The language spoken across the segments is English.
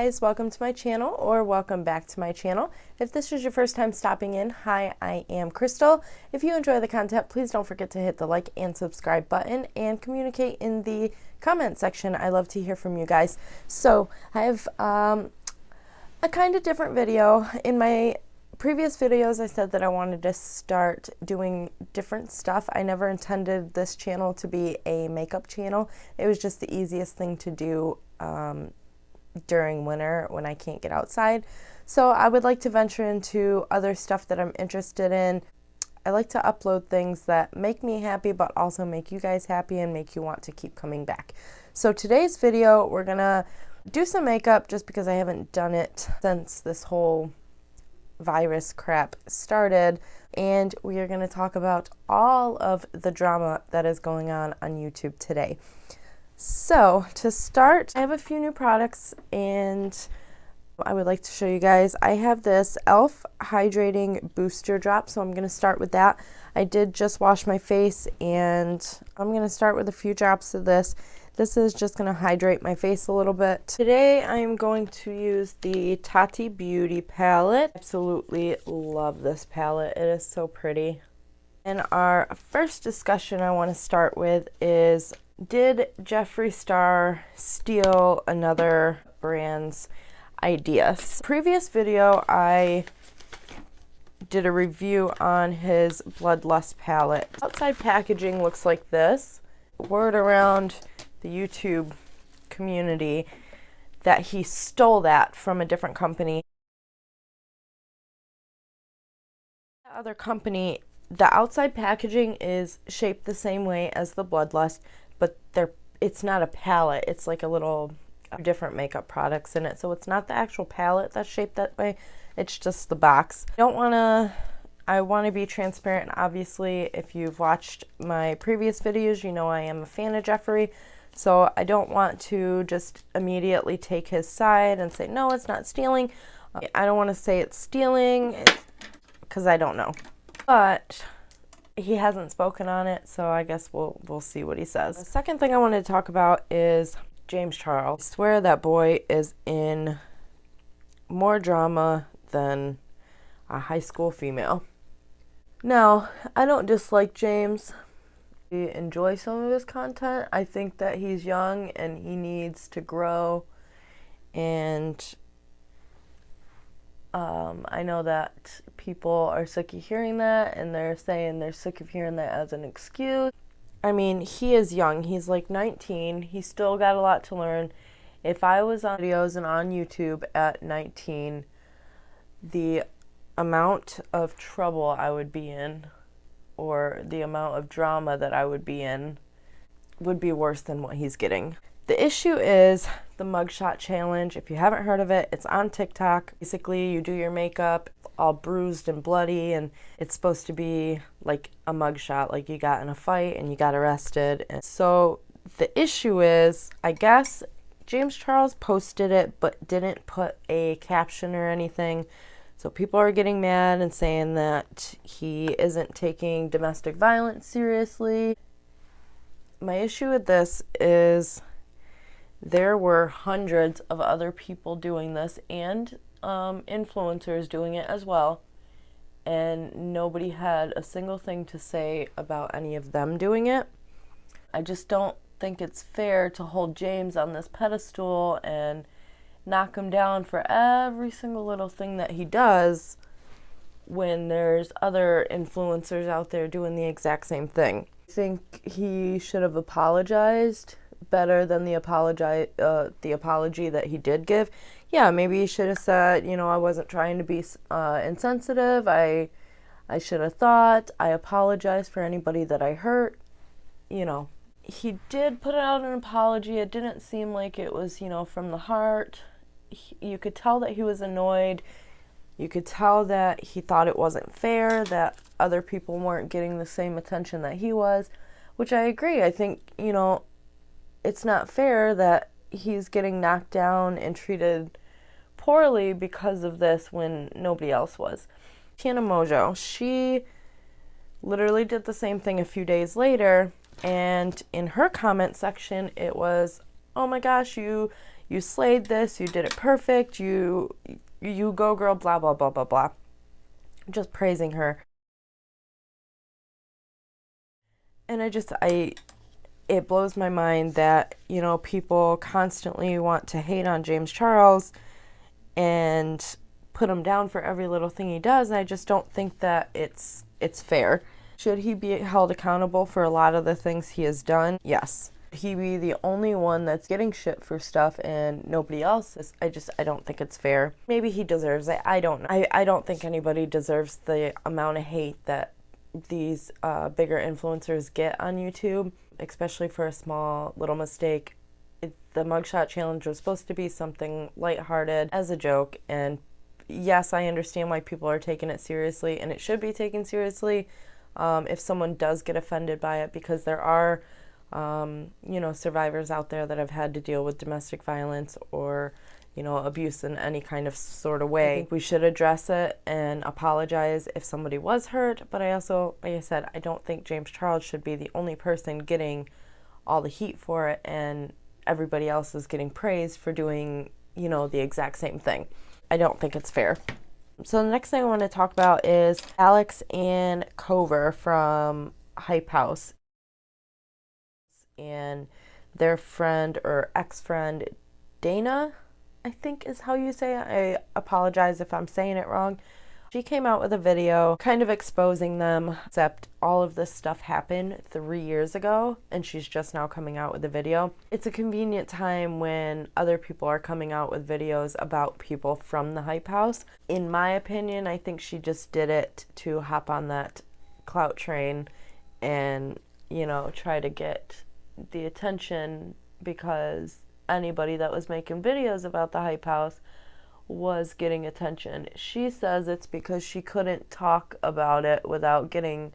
guys, welcome to my channel or welcome back to my channel. If this is your first time stopping in, hi, I am Crystal. If you enjoy the content, please don't forget to hit the like and subscribe button and communicate in the comment section. I love to hear from you guys. So I have a kind of different video. In my previous videos, I said that I wanted to start doing different stuff. I never intended this channel to be a makeup channel. It was just the easiest thing to do during winter when I can't get outside. So I would like to venture into other stuff that I'm interested in. I like to upload things that make me happy but also make you guys happy and make you want to keep coming back. So today's video, we're gonna do some makeup just because I haven't done it since this whole virus crap started, and we are going to talk about all of the drama that is going on YouTube today. So to start, I have a few new products and I would like to show you guys. I have this e.l.f. Hydrating Booster Drop, so I'm going to start with that. I did just wash my face and I'm going to start with a few drops of this. This is just going to hydrate my face a little bit. Today I'm going to use the Tati Beauty palette. Absolutely love this palette. It is so pretty. And our first discussion I want to start with is, did Jeffree Star steal another brand's ideas? Previous video I did a review on his Bloodlust palette. Outside packaging looks like this. Word around the YouTube community that he stole that from a different company. The other company, the outside packaging is shaped the same way as the Bloodlust, but it's not a palette. It's like a little different makeup products in it. So it's not the actual palette that's shaped that way. It's just the box. I want to be transparent. Obviously, if you've watched my previous videos, you know I am a fan of Jeffree. So I don't want to just immediately take his side and say, no, it's not stealing. I don't want to say it's stealing because I don't know. But he hasn't spoken on it, so I guess we'll see what he says. The second thing I wanted to talk about is James Charles. I swear that boy is in more drama than a high school female. Now, I don't dislike James. I enjoy some of his content. I think that he's young and he needs to grow, and I know that people are sick of hearing that, and they're saying they're sick of hearing that as an excuse. I mean, he is young. He's like 19. He's still got a lot to learn. If I was on videos and on YouTube at 19, the amount of trouble I would be in, or the amount of drama that I would be in, would be worse than what he's getting. The issue is the Mugshot challenge. If you haven't heard of it, it's on TikTok. Basically, you do your makeup all bruised and bloody, and it's supposed to be like a mugshot, like you got in a fight and you got arrested. And so the issue is, I guess James Charles posted it but didn't put a caption or anything. So people are getting mad and saying that he isn't taking domestic violence seriously. My issue with this is there were hundreds of other people doing this and influencers doing it as well. And nobody had a single thing to say about any of them doing it. I just don't think it's fair to hold James on this pedestal and knock him down for every single little thing that he does when there's other influencers out there doing the exact same thing. I think he should have apologized better than the apology that he did give. Yeah, maybe he should have said, you know, I wasn't trying to be insensitive. I should have thought. I apologize for anybody that I hurt. You know, he did put out an apology. It didn't seem like it was, you know, from the heart. You could tell that he was annoyed. You could tell that he thought it wasn't fair, that other people weren't getting the same attention that he was, which I agree. I think, you know, it's not fair that he's getting knocked down and treated poorly because of this when nobody else was. Tiana Mojo, she literally did the same thing a few days later, and in her comment section it was, oh my gosh, you you slayed this, you did it perfect, you go girl, blah, blah, blah, blah, blah. Just praising her. And it blows my mind that, you know, people constantly want to hate on James Charles and put him down for every little thing he does. And I just don't think that it's fair. Should he be held accountable for a lot of the things he has done? Yes. He be the only one that's getting shit for stuff and nobody else is. I don't think it's fair. Maybe he deserves it. I don't know. I don't think anybody deserves the amount of hate that these bigger influencers get on YouTube, especially for a small little mistake. The Mugshot challenge was supposed to be something lighthearted as a joke, and yes, I understand why people are taking it seriously, and it should be taken seriously if someone does get offended by it, because there are you know, survivors out there that have had to deal with domestic violence or, you know, abuse in any kind of sort of way. I think we should address it and apologize if somebody was hurt, but I also, like I said, I don't think James Charles should be the only person getting all the heat for it and everybody else is getting praised for doing, you know, the exact same thing. I don't think it's fair. So the next thing I want to talk about is Alex and Cover from Hype House and their friend or ex-friend Dana, I think is how you say it. I apologize if I'm saying it wrong. She came out with a video kind of exposing them, except all of this stuff happened 3 years ago and she's just now coming out with a video. It's a convenient time when other people are coming out with videos about people from the Hype House. In my opinion, I think she just did it to hop on that clout train and, you know, try to get the attention, because anybody that was making videos about the Hype House was getting attention. She says it's because she couldn't talk about it without getting,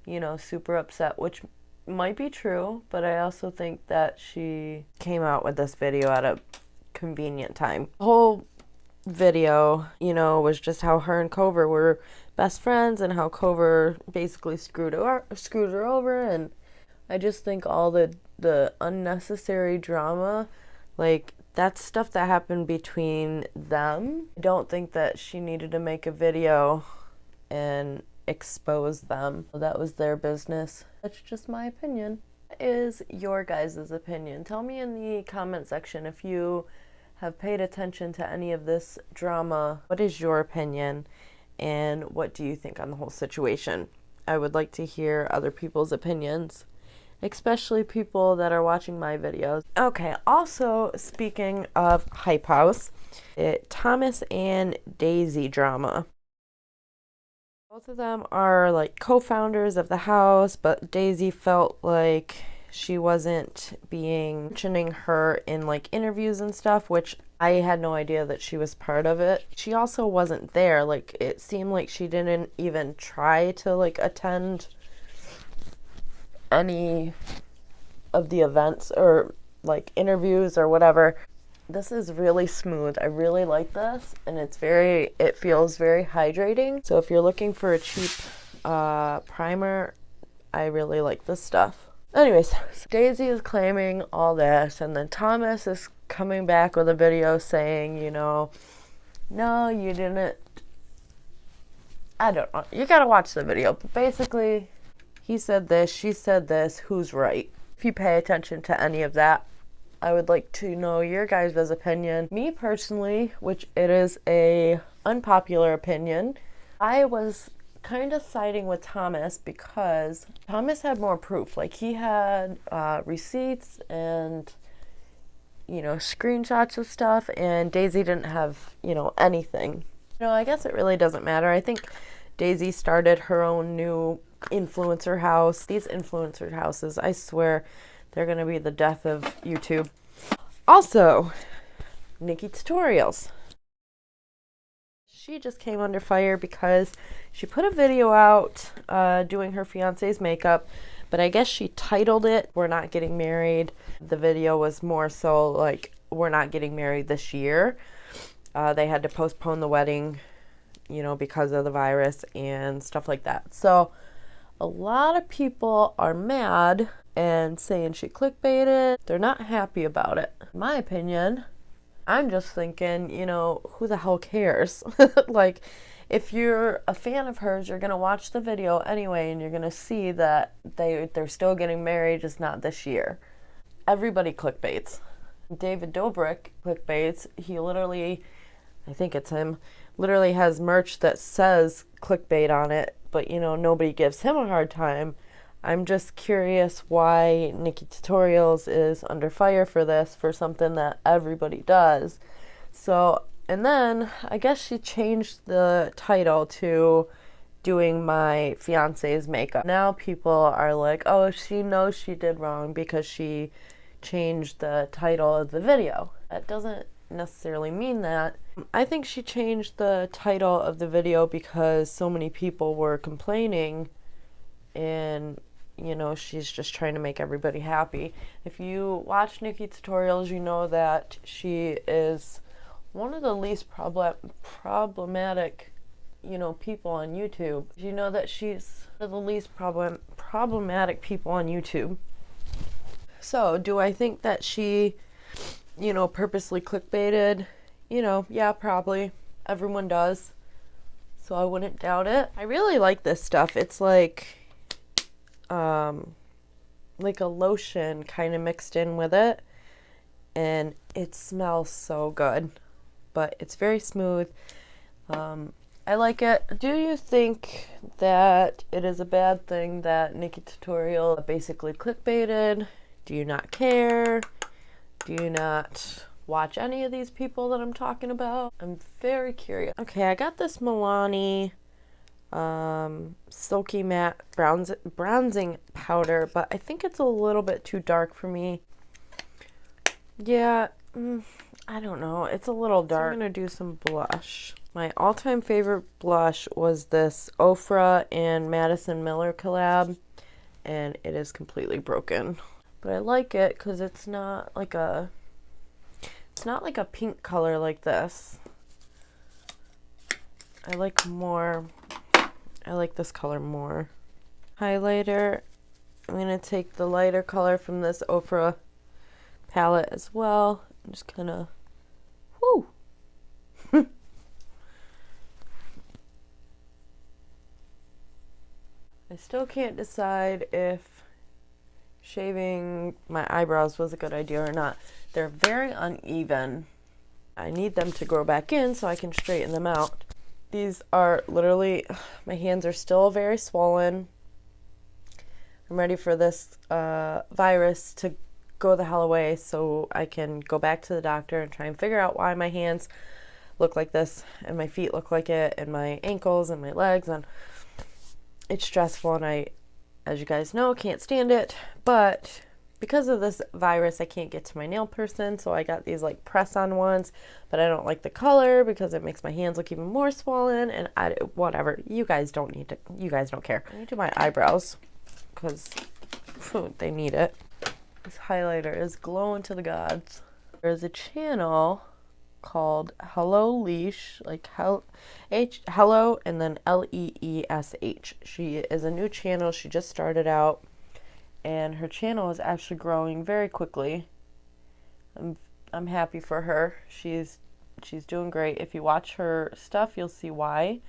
you know, super upset, which might be true, but I also think that she came out with this video at a convenient time. The whole video, you know, was just how her and Cover were best friends and how Cover basically screwed her over, and I just think all the unnecessary drama, like, that's stuff that happened between them. I don't think that she needed to make a video and expose them. That was their business. That's just my opinion. What is your guys' opinion? Tell me in the comment section if you have paid attention to any of this drama. What is your opinion and what do you think on the whole situation? I would like to hear other people's opinions, especially people that are watching my videos. Okay, also speaking of Hype House, Thomas and Daisy drama. Both of them are like co-founders of the house, but Daisy felt like she wasn't mentioning her in like interviews and stuff, which I had no idea that she was part of it. She also wasn't there. Like, it seemed like she didn't even try to like attend any of the events or like interviews or whatever. This is really smooth. I really like this, and it feels very hydrating. So if you're looking for a cheap primer, I really like this stuff. Anyways, so Daisy is claiming all this, and then Thomas is coming back with a video saying, you know, no, you didn't. I don't know. You gotta watch the video. But basically, he said this, she said this, who's right? If you pay attention to any of that, I would like to know your guys' opinion. Me personally, which it is a unpopular opinion, I was kind of siding with Thomas because Thomas had more proof. Like, he had receipts and, you know, screenshots of stuff, and Daisy didn't have, you know, anything. You know, I guess it really doesn't matter. I think Daisy started her own new influencer house. These influencer houses, I swear, they're gonna be the death of YouTube. Also, Nikkie Tutorials. She just came under fire because she put a video out doing her fiance's makeup, but I guess she titled it "We're Not Getting Married." The video was more so like, "We're not getting married this year." They had to postpone the wedding, you know, because of the virus and stuff like that. So a lot of people are mad and saying she clickbaited. They're not happy about it. In my opinion, I'm just thinking, you know, who the hell cares? Like, if you're a fan of hers, you're gonna watch the video anyway, and you're gonna see that they're still getting married, just not this year. Everybody clickbaits. David Dobrik clickbaits. He literally, I think it's him, literally has merch that says clickbait on it, but you know, nobody gives him a hard time. I'm just curious why Nikkie Tutorials is under fire for this, for something that everybody does. So, and then I guess she changed the title to doing my fiance's makeup. Now people are like, oh, she knows she did wrong because she changed the title of the video. That doesn't necessarily mean that. I think she changed the title of the video because so many people were complaining, and you know, she's just trying to make everybody happy. If you watch Nikkie Tutorials, you know that she is one of the least problematic, you know, people on YouTube. You know that she's one of the least problematic people on YouTube. So, do I think that she, you know, purposely clickbaited? You know, yeah, probably. Everyone does. So I wouldn't doubt it. I really like this stuff. It's like a lotion kind of mixed in with it. And it smells so good. But it's very smooth. I like it. Do you think that it is a bad thing that Nikkie Tutorial basically clickbaited? Do you not care? Do you not watch any of these people that I'm talking about? I'm very curious. Okay, I got this Milani Silky Matte bronzing powder, but I think it's a little bit too dark for me. Yeah, I don't know. It's a little dark. So I'm going to do some blush. My all-time favorite blush was this Ofra and Madison Miller collab, and it is completely broken. But I like it because it's not like a pink color like this. I like this color more. Highlighter. I'm going to take the lighter color from this Ofra palette as well. I'm just kind of, whoo. I still can't decide if shaving my eyebrows was a good idea or not. They're very uneven. I need them to grow back in so I can straighten them out. These are literally, my hands are still very swollen. I'm ready for this virus to go the hell away so I can go back to the doctor and try and figure out why my hands look like this and my feet look like it and my ankles and my legs, and it's stressful, and I, as you guys know, can't stand it. But because of this virus, I can't get to my nail person, so I got these like press-on ones, but I don't like the color because it makes my hands look even more swollen, and whatever. You guys don't care. I need to do my eyebrows because they need it. This highlighter is glowing to the gods. There's a channel called Hello Leash, like hello and then Leesh. She is a new channel. She just started out, and her channel is actually growing very quickly. I'm happy for her. She's doing great. If you watch her stuff, you'll see why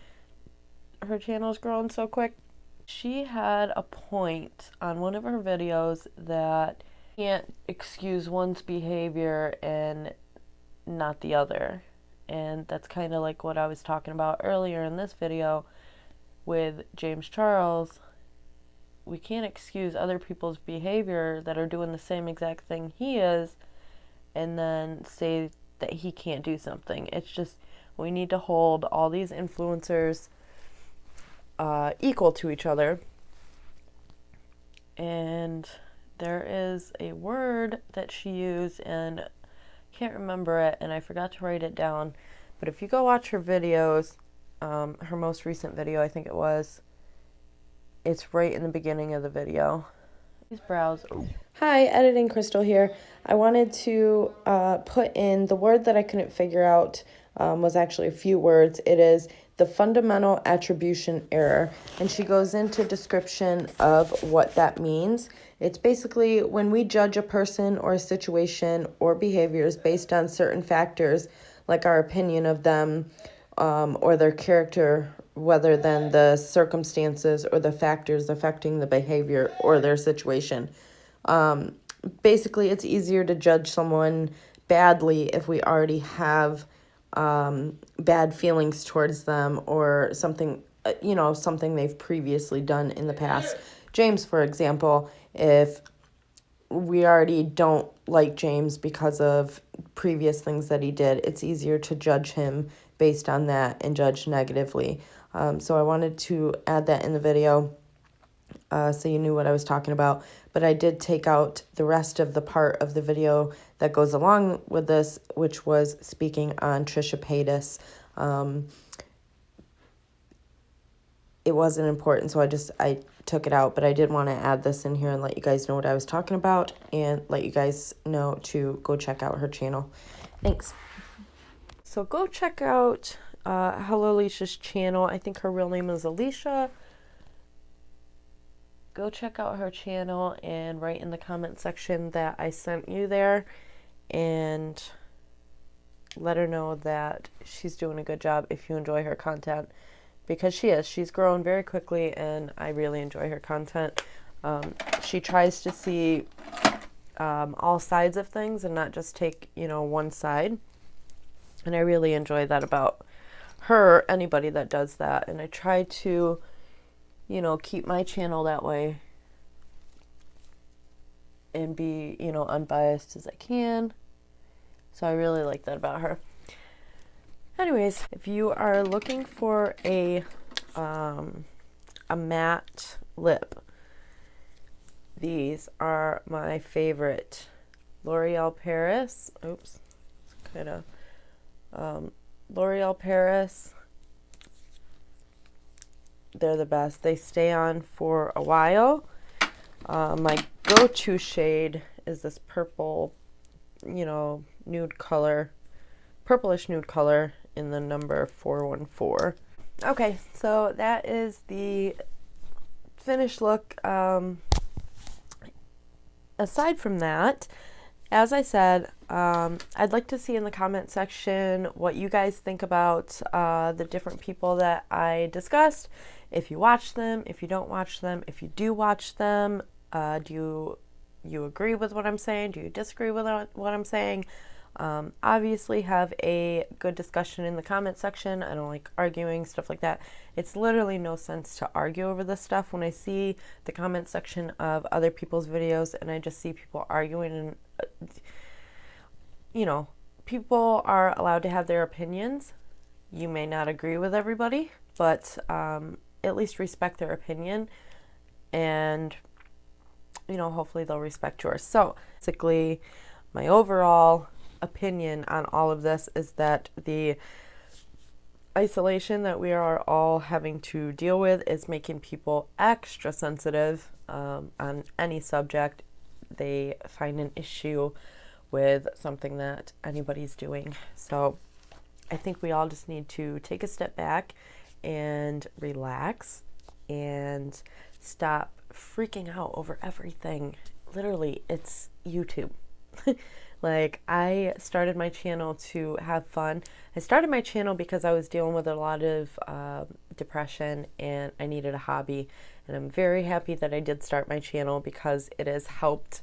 her channel is growing so quick. She had a point on one of her videos that you can't excuse one's behavior and not the other. And that's kind of like what I was talking about earlier in this video with James Charles. We can't excuse other people's behavior that are doing the same exact thing he is and then say that he can't do something. It's just, we need to hold all these influencers equal to each other. And there is a word that she used, and I can't remember it, and I forgot to write it down. But if you go watch her videos, her most recent video, I think it was, it's right in the beginning of the video. These brows. Oh. Hi, Editing Crystal here. I wanted to put in the word that I couldn't figure out was actually a few words. It is the fundamental attribution error. And she goes into description of what that means. It's basically when we judge a person or a situation or behaviors based on certain factors, like our opinion of them or their character, rather than the circumstances or the factors affecting the behavior or their situation. Basically, it's easier to judge someone badly if we already have bad feelings towards them or something, something they've previously done in the past. James, for example, if we already don't like James because of previous things that he did, it's easier to judge him based on that and judge negatively. So I wanted to add that in the video so you knew what I was talking about. But I did take out the rest of the part of the video that goes along with this, which was speaking on Trisha Paytas. It wasn't important, so I took it out, but I did want to add this in here and let you guys know what I was talking about and let you guys know to go check out her channel. Thanks. So go check out Hello Alicia's channel. I think her real name is Alicia. Go check out her channel and write in the comment section that I sent you there and let her know that she's doing a good job if you enjoy her content, because she is. She's grown very quickly and I really enjoy her content. She tries to see all sides of things and not just take, one side. And I really enjoy that about her, anybody that does that. And I try to keep my channel that way and be, unbiased as I can. So I really like that about her. Anyways, if you are looking for a matte lip, these are my favorite. L'Oreal Paris. Oops. Kind of. L'Oreal Paris. They're the best. They stay on for a while. My go-to shade is this purple, nude color, purplish nude color in the number 414. Okay, so that is the finished look. Aside from that, as I said, I'd like to see in the comment section what you guys think about the different people that I discussed. If you watch them, if you don't watch them, if you do watch them, do you agree with what I'm saying? Do you disagree with what I'm saying? Obviously have a good discussion in the comment section. I don't like arguing, stuff like that. It's literally no sense to argue over this stuff. When I see the comment section of other people's videos and I just see people arguing, and people are allowed to have their opinions. You may not agree with everybody, but at least respect their opinion, and hopefully they'll respect yours. So basically, my overall opinion on all of this is that the isolation that we are all having to deal with is making people extra sensitive on any subject they find an issue with something that anybody's doing. So I think we all just need to take a step back and relax and stop freaking out over everything. Literally, it's YouTube. Like, I started my channel to have fun. I started my channel because I was dealing with a lot of depression and I needed a hobby. And I'm very happy that I did start my channel because it has helped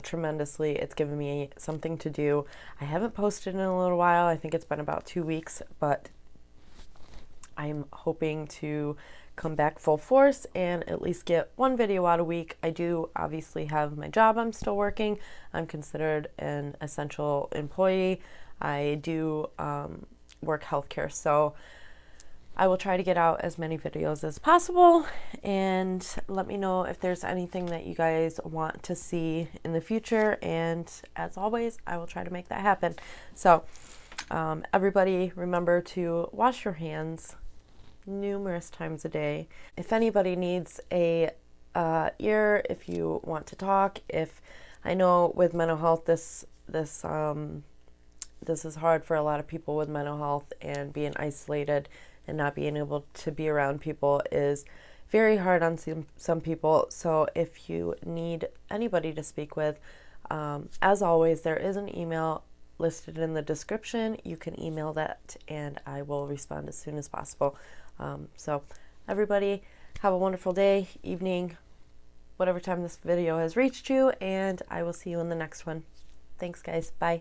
tremendously. It's given me something to do. I haven't posted in a little while. I think it's been about 2 weeks, but I'm hoping to come back full force and at least get one video out a week. I do obviously have my job. I'm still working. I'm considered an essential employee. I do work healthcare, so I will try to get out as many videos as possible, and let me know if there's anything that you guys want to see in the future, and as always, I will try to make that happen. So everybody remember to wash your hands numerous times a day. If anybody needs a ear, if you want to talk, if I know with mental health this this is hard for a lot of people with mental health, and being isolated and not being able to be around people is very hard on some people. So if you need anybody to speak with, as always, there is an email listed in the description. You can email that and I will respond as soon as possible. So everybody have a wonderful day, evening, whatever time this video has reached you, and I will see you in the next one. Thanks guys. Bye.